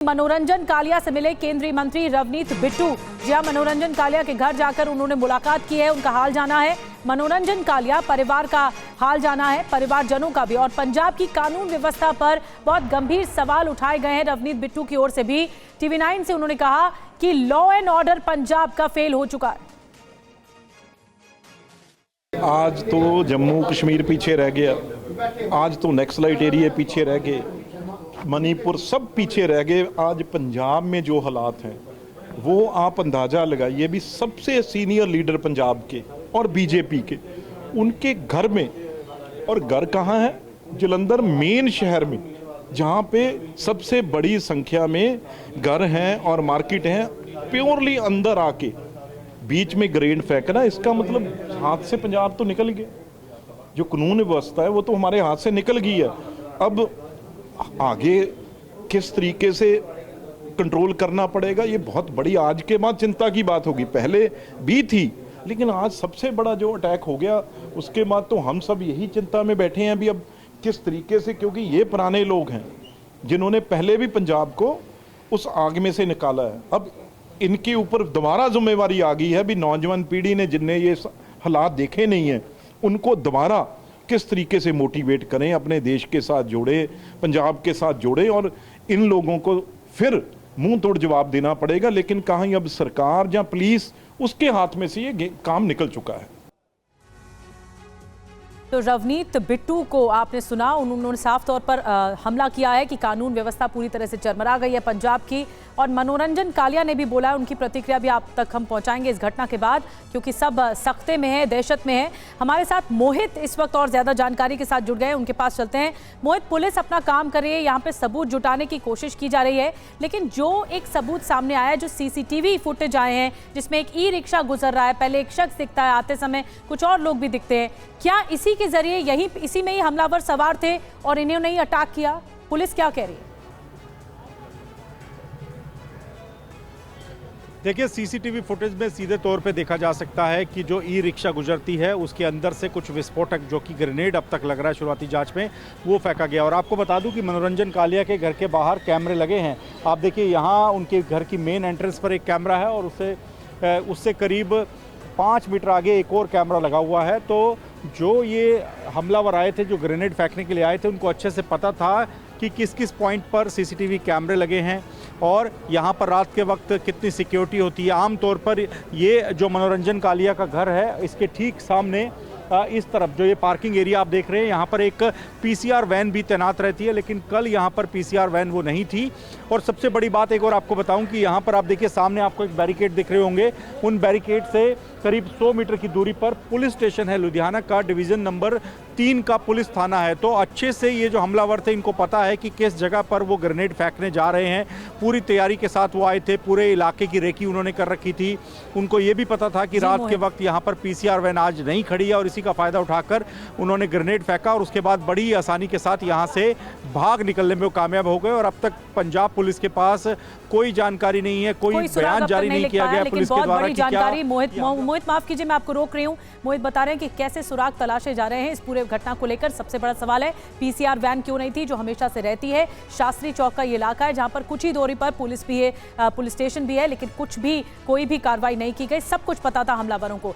मनोरंजन कालिया से मिले केंद्रीय मंत्री रवनीत बिट्टू। जी हां, मनोरंजन कालिया के घर जाकर उन्होंने मुलाकात की है, उनका हाल जाना है। मनोरंजन कालिया परिवार का हाल जाना है, परिवारजनों का भी। और पंजाब की कानून व्यवस्था पर बहुत गंभीर सवाल उठाए गए हैं रवनीत बिट्टू की ओर से भी। TV9 से उन्होंने कहा कि लॉ एंड ऑर्डर पंजाब का फेल हो चुका है। आज तो जम्मू कश्मीर पीछे रह गया, आज तो नक्सलाइट एरिया पीछे रह गए, मणिपुर सब पीछे रह गए। आज पंजाब में जो हालात हैं वो आप अंदाज़ा लगाइए। भी सबसे सीनियर लीडर पंजाब के और बीजेपी के, उनके घर में, और घर कहाँ है? जलंधर मेन शहर में, जहाँ पे सबसे बड़ी संख्या में घर हैं और मार्केट हैं। प्योरली अंदर आके बीच में ग्रेनेड फेंकना, इसका मतलब हाथ से पंजाब तो निकल गया। जो कानून व्यवस्था है वो तो हमारे हाथ से निकल गई है। अब आगे किस तरीके से कंट्रोल करना पड़ेगा, ये बहुत बड़ी आज के बाद चिंता की बात होगी। पहले भी थी, लेकिन आज सबसे बड़ा जो अटैक हो गया उसके बाद तो हम सब यही चिंता में बैठे हैं भी अब किस तरीके से, क्योंकि ये पुराने लोग हैं जिन्होंने पहले भी पंजाब को उस आग में से निकाला है। अब इनके ऊपर दोबारा जिम्मेवारी आ गई है भी नौजवान पीढ़ी ने, जिनने ये हालात देखे नहीं हैं, उनको दोबारा किस तरीके से मोटिवेट करें, अपने देश के साथ जोड़े, पंजाब के साथ जोड़े। और इन लोगों को फिर मुंह तोड़ जवाब देना पड़ेगा। लेकिन कहीं अब सरकार या पुलिस, उसके हाथ में से ये काम निकल चुका है। तो रवनीत बिट्टू को आपने सुना, उन्होंने साफ तौर पर हमला किया है कि कानून व्यवस्था पूरी तरह से चरमरा गई है पंजाब की। और मनोरंजन कालिया ने भी बोला है, उनकी प्रतिक्रिया भी आप तक हम पहुंचाएंगे इस घटना के बाद, क्योंकि सब सख्ते में है, दहशत में है। हमारे साथ मोहित इस वक्त और ज्यादा जानकारी के साथ जुड़ गए, उनके पास चलते हैं। मोहित, पुलिस अपना काम कर रही है, यहाँ पे सबूत जुटाने की कोशिश की जा रही है, लेकिन जो एक सबूत सामने आया है, जो CCTV फुटेज आए हैं जिसमें एक ई-रिक्शा गुजर रहा है, पहले एक शख्स दिखता है, आते समय कुछ और लोग भी दिखते हैं, क्या इसी के जरिए इसी में ही हमलावर सवार थे और इन्होंने ही अटैक किया? पुलिस क्या कह रही है? देखिए, CCTV फुटेज में सीधे तौर पे देखा जा सकता है कि जो ई-रिक्शा गुजरती है उसके अंदर से कुछ विस्फोटक, जो कि ग्रेनेड अब तक लग रहा है शुरुआती जांच में, वो फेंका गया। और आपको बता दूं कि मनोरंजन कालिया के घर के बाहर कैमरे लगे हैं। आप देखिए, यहाँ उनके घर की मेन एंट्रेंस पर एक कैमरा है और उससे करीब 5 मीटर आगे एक और कैमरा लगा हुआ है। तो जो ये हमलावर आए थे, जो ग्रेनेड फेंकने के लिए आए थे, उनको अच्छे से पता था कि किस किस पॉइंट पर CCTV कैमरे लगे हैं और यहाँ पर रात के वक्त कितनी सिक्योरिटी होती है। आमतौर पर ये जो मनोरंजन कालिया का घर है, इसके ठीक सामने इस तरफ जो ये पार्किंग एरिया आप देख रहे हैं, यहाँ पर एक PCR वैन भी तैनात रहती है, लेकिन कल यहाँ पर PCR वैन वो नहीं थी। और सबसे बड़ी बात एक और आपको बताऊं कि यहाँ पर आप देखिए, सामने आपको एक बैरिकेड दिख रहे होंगे, उन बैरिकेड से करीब 100 मीटर की दूरी पर पुलिस स्टेशन है लुधियाना का, डिवीज़न नंबर 3 का पुलिस थाना है। तो अच्छे से ये जो हमलावर थे, इनको पता है कि किस जगह पर वो ग्रेनेड फेंकने जा रहे हैं। पूरी तैयारी के साथ वो आए थे, पूरे इलाके की रेकी उन्होंने कर रखी थी। उनको ये भी पता था कि रात के वक्त यहाँ पर PCR वैन आज नहीं खड़ी है और इसी का फ़ायदा उठाकर उन्होंने ग्रेनेड फेंका और उसके बाद बड़ी आसानी के साथ यहाँ से भाग निकलने में वो कामयाब हो गए। और अब तक पंजाब पुलिस के पास कोई जानकारी नहीं है, कोई बयान जारी नहीं किया गया पुलिस के द्वारा कि जानकारी। मोहित माफ कीजिए, मैं आपको रोक रही हूँ। मोहित बता रहे हैं कि कैसे सुराग तलाशे जा रहे हैं इस पूरे घटना को लेकर। सबसे बड़ा सवाल है, PCR वैन क्यों नहीं थी, जो हमेशा से रहती है। शास्त्री चौक का ये इलाका है जहां पर कुछ ही दूरी पर पुलिस भी है, पुलिस स्टेशन भी है, लेकिन कोई भी कार्रवाई नहीं की गई। सब कुछ पता था हमलावरों को।